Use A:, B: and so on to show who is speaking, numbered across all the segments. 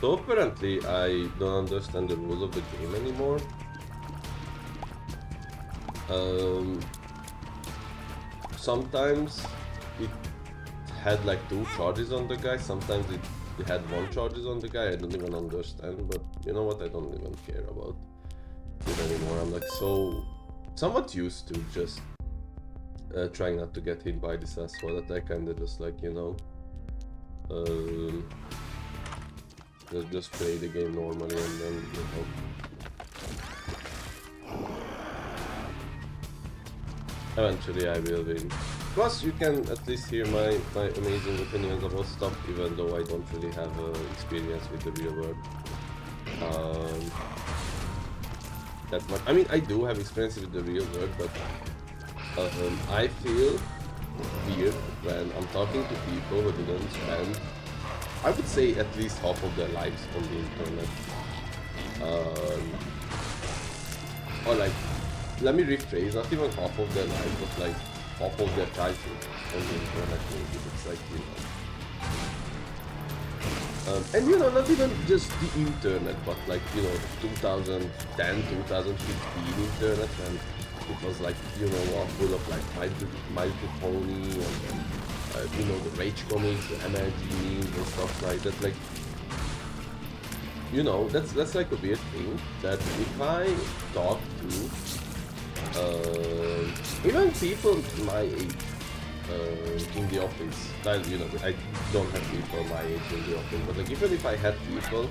A: So apparently I don't understand the rules of the game anymore. Sometimes it had like 2 charges on the guy, sometimes it had 1 charges on the guy. I don't even understand, but you know what, I don't even care about it anymore. I'm like so somewhat used to just trying not to get hit by this asshole that I kinda just like, you know, just play the game normally and then, you know. Eventually I will win. Plus you can at least hear my amazing opinions about stuff, even though I don't really have experience with the real world. That much. I mean, I do have experience with the real world, but I feel weird when I'm talking to people who didn't spend, I would say, at least half of their lives on the internet. Or like, let me rephrase, not even half of their life, but like half of their childhood on the internet. Maybe it's like, you know. And you know, not even just the internet, but like, you know, 2010, 2015 internet, and it was like, you know, full of like My Little Pony and you know, the Rage comics, the MLG memes and stuff like that. Like, you know, that's like a weird thing that if I talk to even people my age in the office, you know, I don't have people my age in the office, but like even if I had people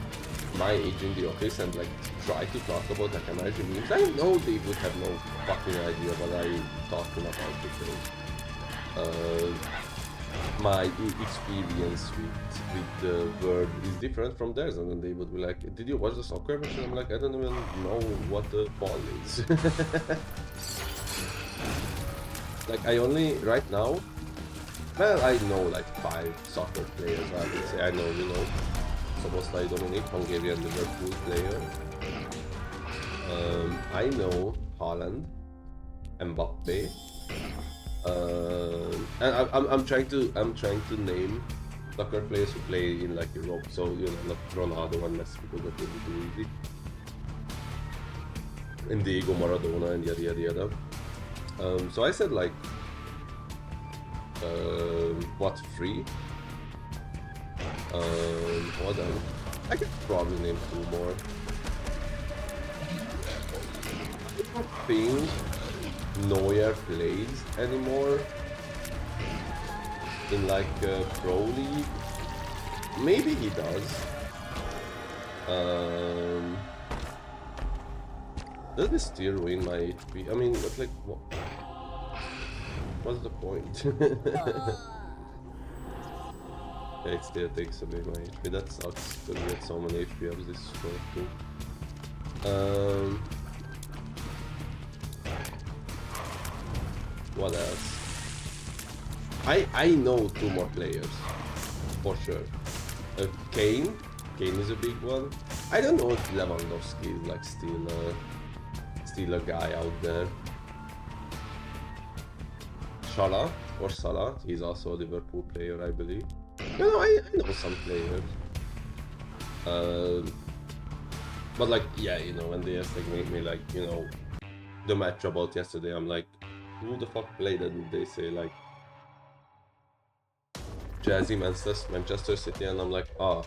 A: my age in the office and like try to talk about like MLG memes, I know they would have no fucking idea what I'm talking about, because my experience with the world is different from theirs, and then they would be like, "Did you watch the soccer match?" And I'm like, "I don't even know what the ball is." Like, I only right now, well, I know like 5 soccer players. I would say I know, you know, Soboslai Dominic, Hungarian Liverpool player. I know Haaland, Mbappe. And I'm trying to name soccer players who play in like Europe, so you know, not Ronaldo and Messi because that would be too easy. And Diego Maradona and yada yada yada. So I said like what, 3? Hold on, I could probably name 2 more. I don't think Neuer plays anymore in like a pro league. Maybe he does. Does this still ruin my HP? I mean, it's like, what's the point? Yeah, it still takes away my HP. That sucks to get so many HP ups this short too. What else? I know 2 more players for sure. Kane is a big one. I don't know if Lewandowski is like still a guy out there. Salah, he's also a Liverpool player, I believe. You know, I know some players. But like, yeah, you know, when they just like make me like, you know, the match about yesterday, I'm like, who the fuck played it? And they say like Jazzy Manchester City, and I'm like, ah,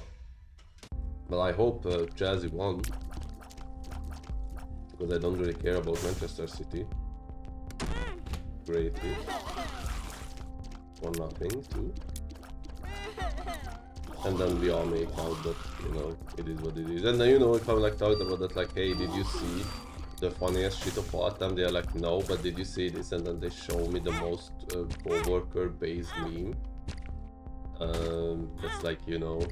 A: well, I hope Jazzy won, because I don't really care about Manchester City. Great hit. 1-0 too. And then we all make out that, you know, it is what it is. And then, you know, if I'm like talking about that, like, hey, did you see the funniest shit of all time? They're like, no, but did you see this? And then they show me the most co-worker based meme. That's like, you know,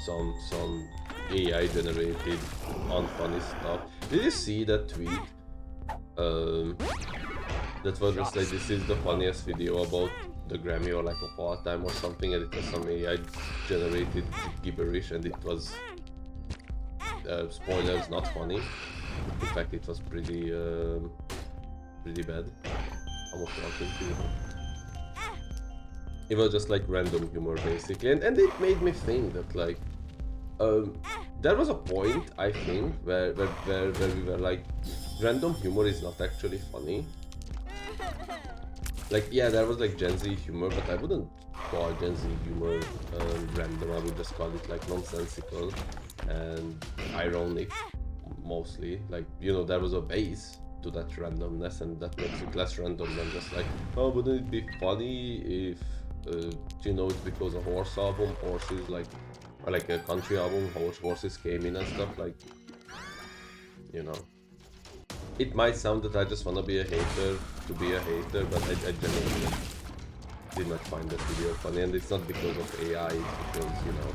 A: some AI generated unfunny stuff. Did you see that tweet? That was just like, this is the funniest video about the Grammy or like of all time or something, and it was some AI generated gibberish, and it was spoilers, not funny. In fact, it was pretty bad. Almost walking to. It was just like random humor basically, and it made me think that like, um, there was a point, I think, where we were like, random humor is not actually funny. Like, yeah, there was like Gen Z humor, but I wouldn't call Gen Z humor random. I would just call it like nonsensical and ironic, mostly. Like, you know, there was a base to that randomness, and that makes it less random than just like, oh, wouldn't it be funny if, you know, it's because a horse album, horses like, or like a country album, horses came in and stuff, like, you know. It might sound that I just wanna be a hater to be a hater, but I genuinely did not find that video funny, and it's not because of AI, it's because, you know,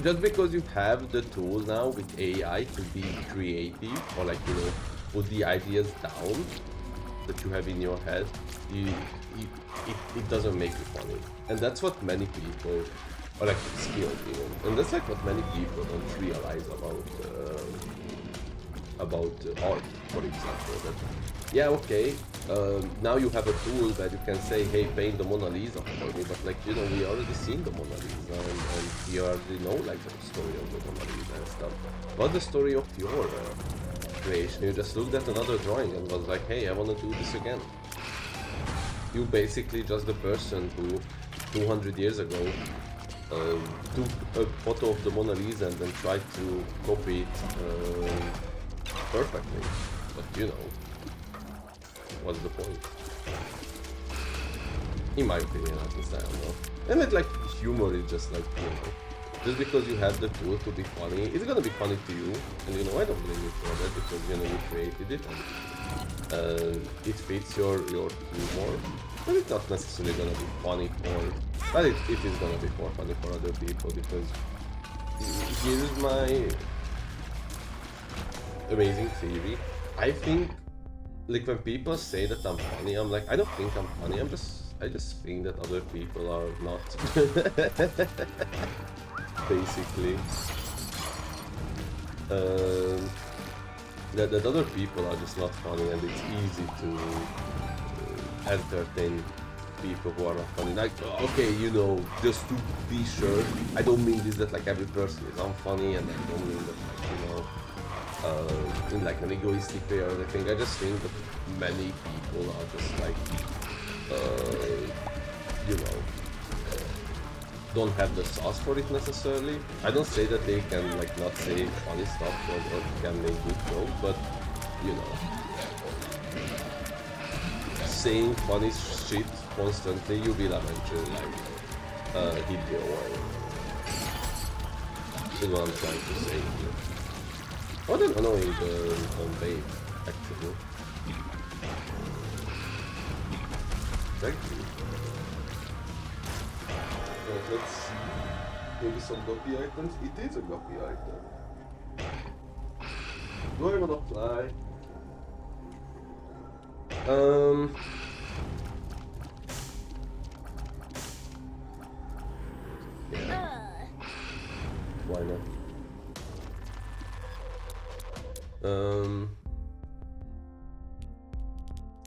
A: just because you have the tool now with AI to be creative, or like, you know, put the ideas down that you have in your head, it doesn't make it funny. And that's what many people, or like skilled even, and that's like what many people don't realize about art, for example. That, yeah, okay, now you have a tool that you can say, hey, paint the Mona Lisa for me, but like, you know, we already seen the Mona Lisa, and we already know like the story of the Mona Lisa and stuff. What's the story of your creation? You just looked at another drawing and was like, hey, I want to do this again. You basically just the person who 200 years ago took a photo of the Mona Lisa and then tried to copy it perfectly. But you know, what's the point? In my opinion, at least, I don't know. And it, like, humor is just like, you know, just because you have the tool to be funny, it's gonna be funny to you, and you know, I don't blame you for that, because, you know, you created it, and it fits your humor, but it's not necessarily gonna be funny for, but it is gonna be more funny for other people, because here's my amazing theory. I think, like, when people say that I'm funny, I'm like, I don't think I'm funny, I just think that other people are not. Basically. That other people are just not funny, and it's easy to entertain people who are not funny. Like, okay, you know, just to be sure, I don't mean this that like every person is unfunny, and I don't mean that, like, you know, in like an egoistic way or anything. I just think that many people are just like, you know, don't have the sauce for it necessarily. I don't say that they can like not say funny stuff or can make good jokes, but you know, saying funny shit constantly, you will eventually like hit the wall. Is what I'm trying to say here. What an annoying babe, actually. Thank you. Let's see. Maybe some guppy items. It is a guppy item. Do I wanna fly? Yeah. Why not?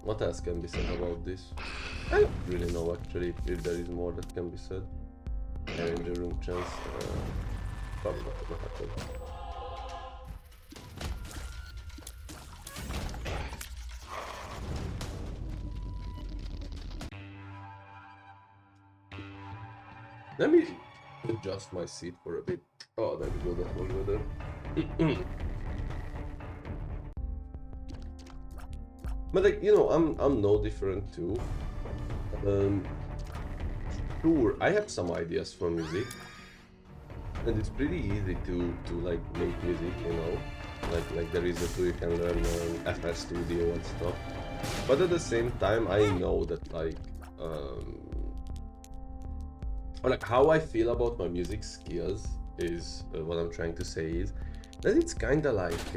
A: What else can be said about this? I don't really know actually if there is more that can be said. In the room chance, probably not gonna happen. Let me adjust my seat for a bit. Oh, there we go, that was better. But like, you know, I'm no different too. Sure, I have some ideas for music, and it's pretty easy to like make music, you know, like there is a tool you can learn FL Studio and stuff. But at the same time, I know that like, or like how I feel about my music skills is what I'm trying to say is that it's kind of like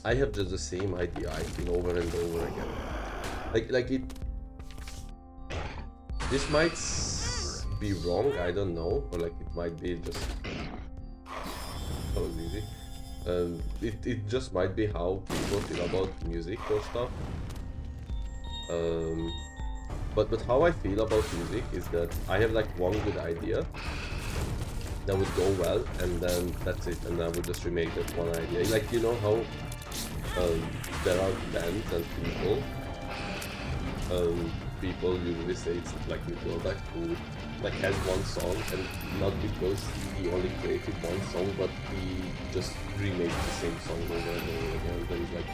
A: I have just the same idea I feel over and over again. Like it. This might be wrong, I don't know, or like it might be just that was easy. It just might be how people feel about music or stuff. But how I feel about music is that I have like one good idea, that would go well, and then that's it, and I would just remake that one idea. Like, you know how there are bands and people usually say it's like Nickelback who like has one song, and not because he only created one song, but he just remade the same song over and over again. There is like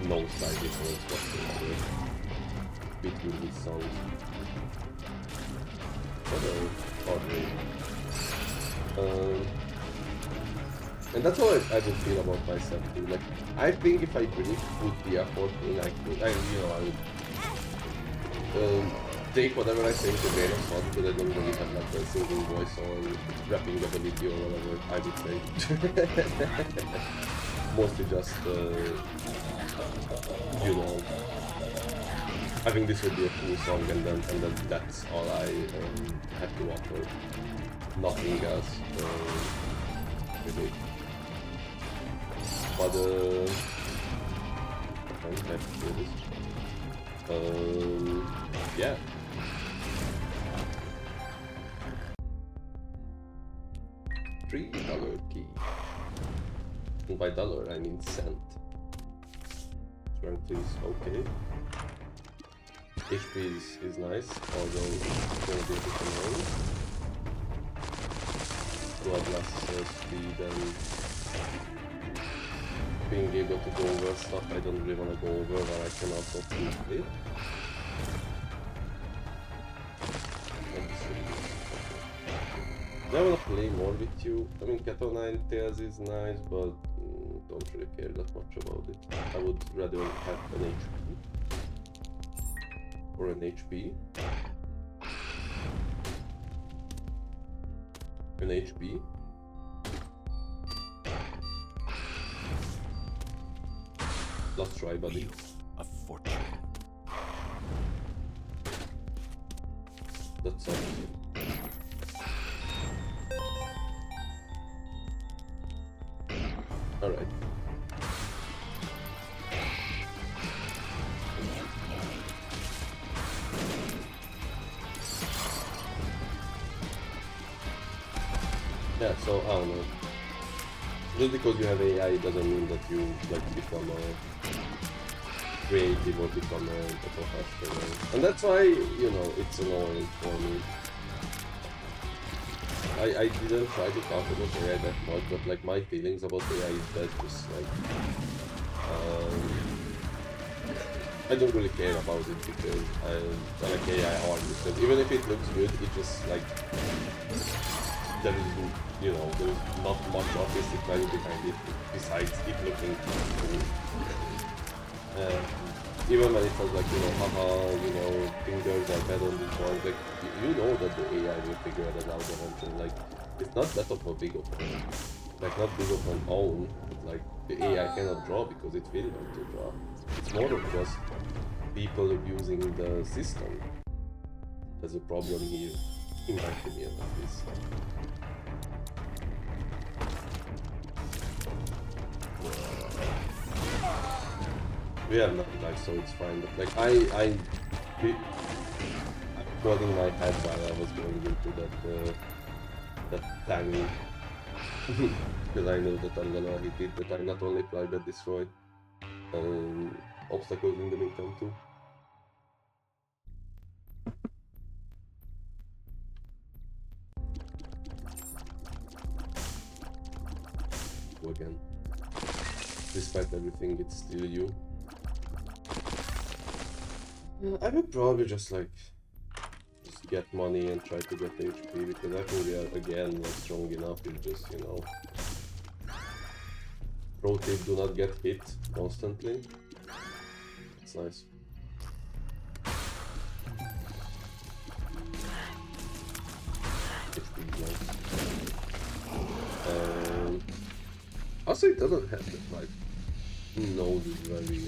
A: no slight difference whatsoever between these songs. And that's how I would feel about myself too. Like, I think if I really put the effort in, I would take whatever I say with a grain of salt, because I don't really have like a singing voice or rapping ability or whatever, I would say. Mostly just, you know, I think this would be a cool song, and then that's all I have to offer. Nothing else, really. But I don't have to do this. Yeah. $3 key. And by dollar I mean cent. Strength is okay. HP is nice, although it's gonna be a bit annoying. Bloodlust speed and being able to go over stuff I don't really want to go over, but I can also quickly. I want to play more with you. I mean, Cat O' Nine Tails is nice, but don't really care that much about it. I would rather have an HP. Or an HP. An HP. Let's try, buddy.
B: A fortune.
A: That's something. Alright. Yeah, so I don't know. Just because you have AI doesn't mean that you like become a creative or become a professional. And that's why, you know, it's annoying for me. I didn't try to talk about AI that much, but like my feelings about AI is that just like I don't really care about it because I like AI art, because even if it looks good, it just like there is, you know, there is not much artistic value behind it besides it looking cool. Even when it says like, you know, haha, you know, fingers are bad on this one, like, you know that the AI will figure it out eventually. Like, it's not that of a big of like, not big of an own, but like, the AI cannot draw because it will learn to draw. It's more of just people abusing the system. There's a problem here, in my opinion at least. We have nothing like, so it's fine, but like I holding my head while I was going into that tiny because I know that I'm gonna hit it, that I not only fly but destroy obstacles in the meantime too. Go again. Despite everything, it's still you. I would probably just like get money and try to get HP, because I think we are again not strong enough. It's just, you know, pro tip, do not get hit constantly. It's nice. HP is nice. Also, it doesn't have that like nose is very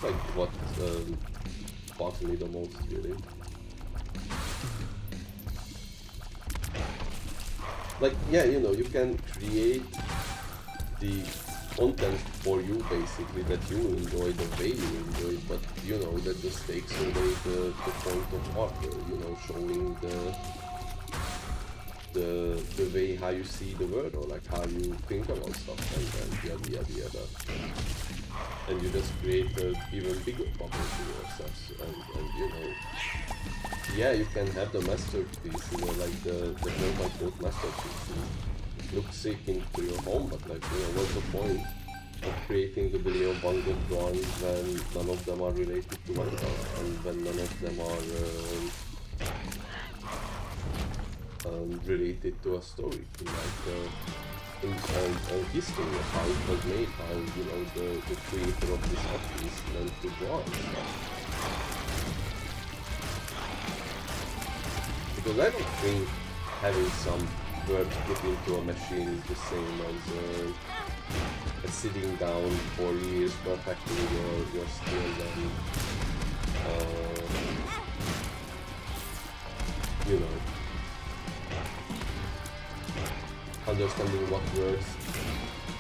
A: like what bothers me the most, really. Like, yeah, you know, you can create the content for you, basically, that you enjoy the way you enjoy it, but, you know, that just takes away the point of art, you know, showing the way how you see the world, or like how you think about stuff, and yada yada yada. And you just create an even bigger bubble to yourself, and you know, yeah, you can have the masterpiece, you know, like the quote-unquote masterpiece, look sick into your home, but like, you know, what's the point of creating a billion one good drawings when none of them are related to one another, and when none of them are related to a story, like and history of how it was made, how, you know, the creator of this artist learned to draw and stuff. Because I don't think having some words put into a machine is the same as sitting down for years perfecting your skills and you know, understanding what works,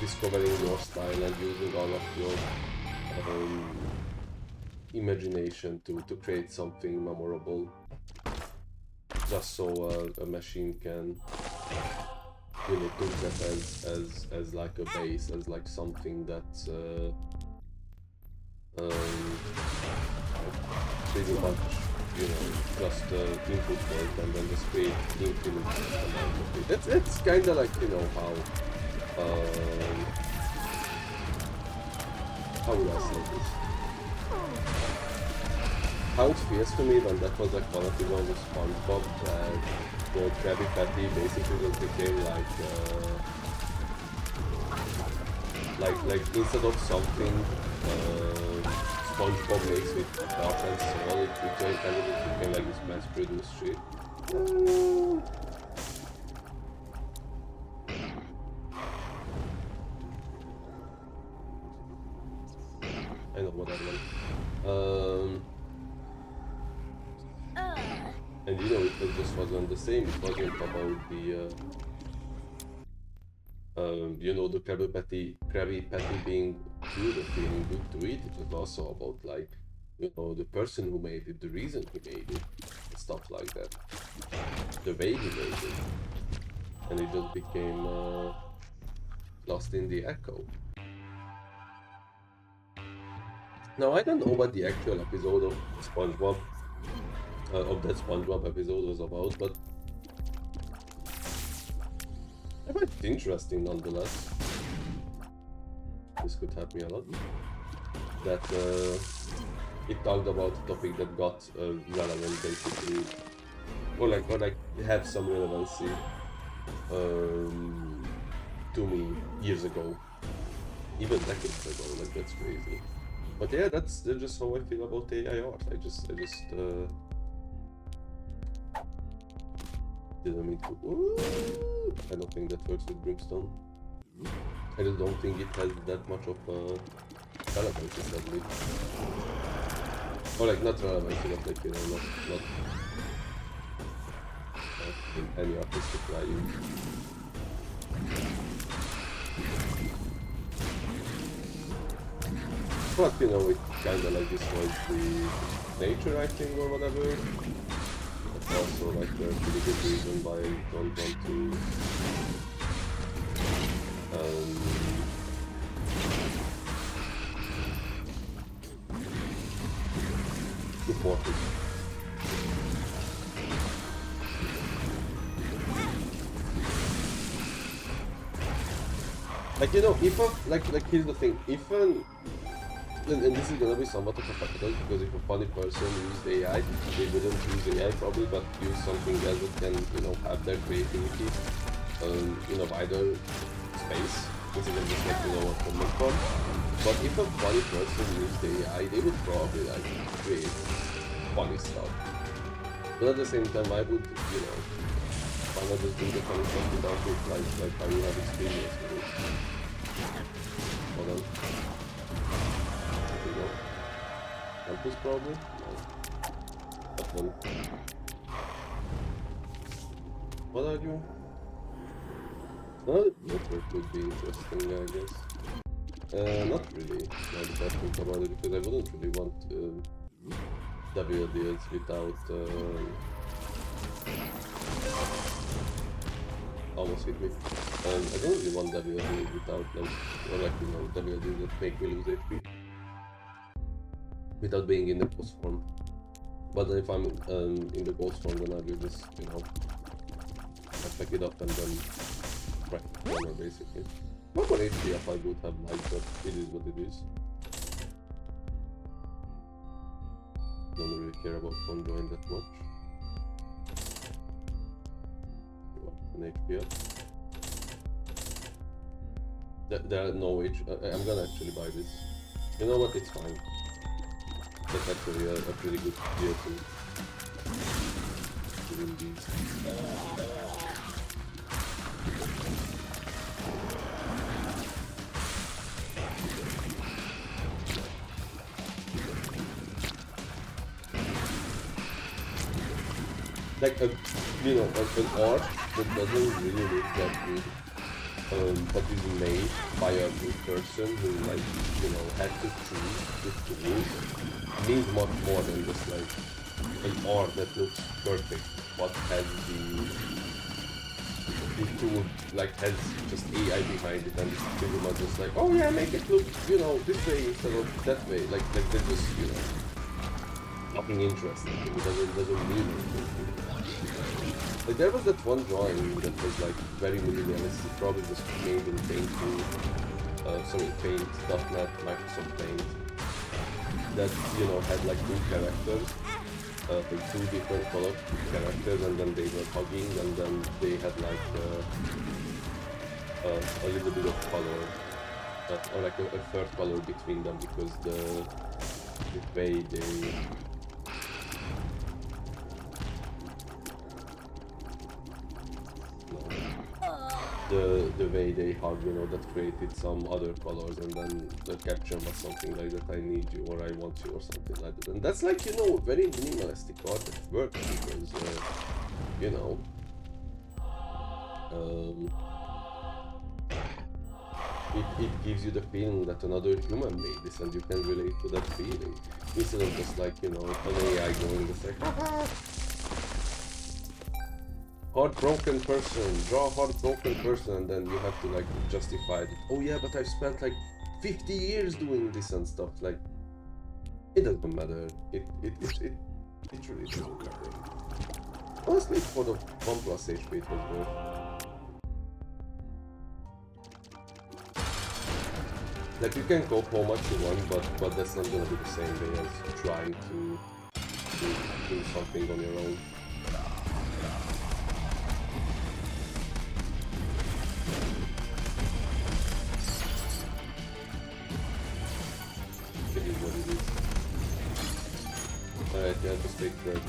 A: discovering your style, and using all of your imagination to create something memorable, just so a machine can, you know, take that as like a base, as like something that's pretty much, you know, just input point, and then just create infinite amount of it. It's kind of like, you know, how would I say this? How it feels to me when that was like one episode of SpongeBob that the Krabby Patty basically just became like instead of something SpongeBob makes with heart and soul, it became like this mass-produced shit. I know what that one. And you know, it just wasn't the same. It wasn't about the you know, the Krabby Patty being good or feeling good to eat. It was also about, like, you know, the person who made it, the reason he made it, stuff like that, the way he made it, and it just became lost in the echo. Now I don't know what the actual episode of SpongeBob, of that SpongeBob episode was about, but I find it interesting nonetheless. This could help me a lot. That it talked about a topic that got relevant, basically, or like had some relevancy to me years ago, even decades ago. Like, that's crazy. But yeah, that's just how I feel about AI art. I just didn't mean to. Ooh, I don't think that works with Brimstone. I just don't think it has that much of relevancy, sadly. Or like, not relevancy, but like, you know, not in any artistic value. But you know, it kinda like destroys the nature, I think, or whatever. That's also like a pretty good reason why I don't want to support it. Like, you know, if like here's the thing, if and this is gonna be somewhat of a factor, because if a funny person used AI, they wouldn't use AI probably, but use something else that can, you know, have their creativity in a wider space, instead of just like, you know, a common form. But if a funny person used AI, they would probably like create funny stuff. But at the same time, I would, you know, why not just do the funny stuff without it, like how you have experience with it. Hold on. Campus probably? No. That one. What are you? Network would be interesting, I guess. Not really, now that I think about it, because I wouldn't really want WLDLs without almost hit me. I don't really want WLD without like, or like, you know, WLD that make me lose HP. Without being in the ghost form. But then if I'm in the ghost form, then I will just, you know, I pick it up and then right corner basically. Not more HP if I would have light, but it is what it is. Don't really care about conjoin that much. An HP up. There are no H. I'm gonna actually buy this. You know what? It's fine. That's actually a pretty good deal to win these. Like you know, an art that doesn't really look that good, but is made by a good person who, like, you know, had to choose the tools, means much more than just like an art that looks perfect, but has the tool, like, has just AI behind it, and it's pretty much just like, oh yeah, make it look, you know, this way instead of that way, like they're just, you know, nothing interesting. It doesn't mean anything. Like, there was that one drawing that was like very minimalistic, probably just made in Paint, Paint.net, Microsoft Paint, that, you know, had like two characters, like two different color characters, and then they were hugging, and then they had like a little bit of color, or like a third color between them, because the way they the way they hug, you know, that created some other colors, and then the caption was something like that, I need you, or I want you, or something like that. And that's like, you know, very minimalistic art that works, because, you know, it gives you the feeling that another human made this, and you can relate to that feeling, instead of just like, you know, an AI going just like, heartbroken person, draw a heartbroken person, and then you have to like justify that, oh yeah, but I've spent like 50 years doing this and stuff. Like, it doesn't matter. It really doesn't matter. Honestly, for the 1 plus HP it was worth. Like, you can cope how much you want, but that's not gonna be the same way as trying to do something on your own. Alright, yeah, just take the point.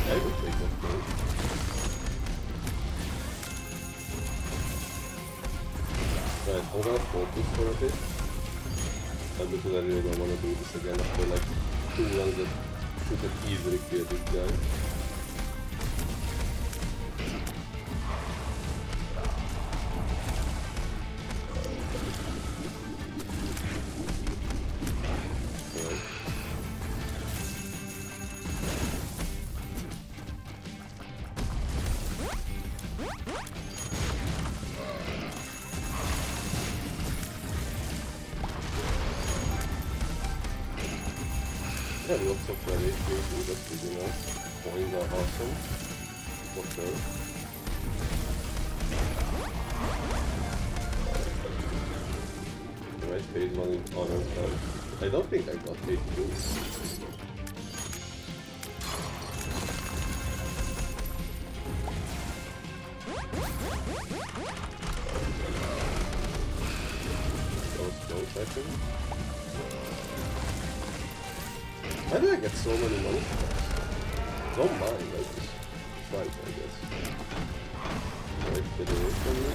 A: I will take that point. Right, I'm gonna focus for a bit. Because I really don't want to do this again after like 2 runs that should have easily killed this guy. Yeah, lots of variations, that's, you know, coins are awesome, for sure. Alright, phase 1 in honor card. I don't think I got phase 2. Close, I think. Why do I get so many money? Don't mind, I just tried, I guess. Alright, get away from me.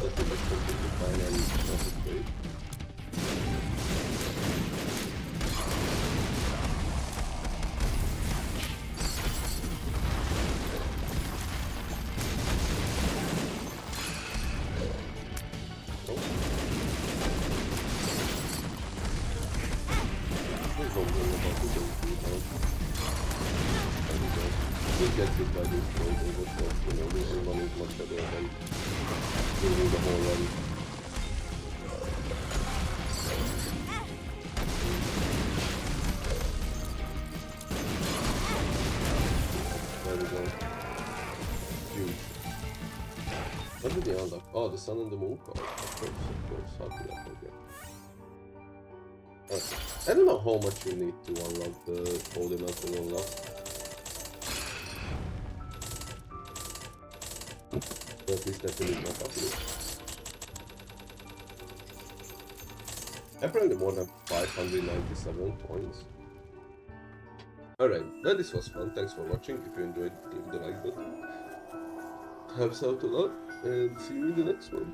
A: That's a bit completely fine, I'm not afraid. wondering about the game now. There we go. We'll get hit by this point and just like, you know, losing money is much better than losing the whole run. There we go. Huge. What did they unlock? Oh, the sun and the moon card. Of course. How could I forget? Okay. I don't know how much you need to unlock the holy metal unlock. But at least that you need more popular. Apparently more than 597 points. Alright, well this was fun. Thanks for watching. If you enjoyed, leave the like button. Helps out a lot. And see you in the next one.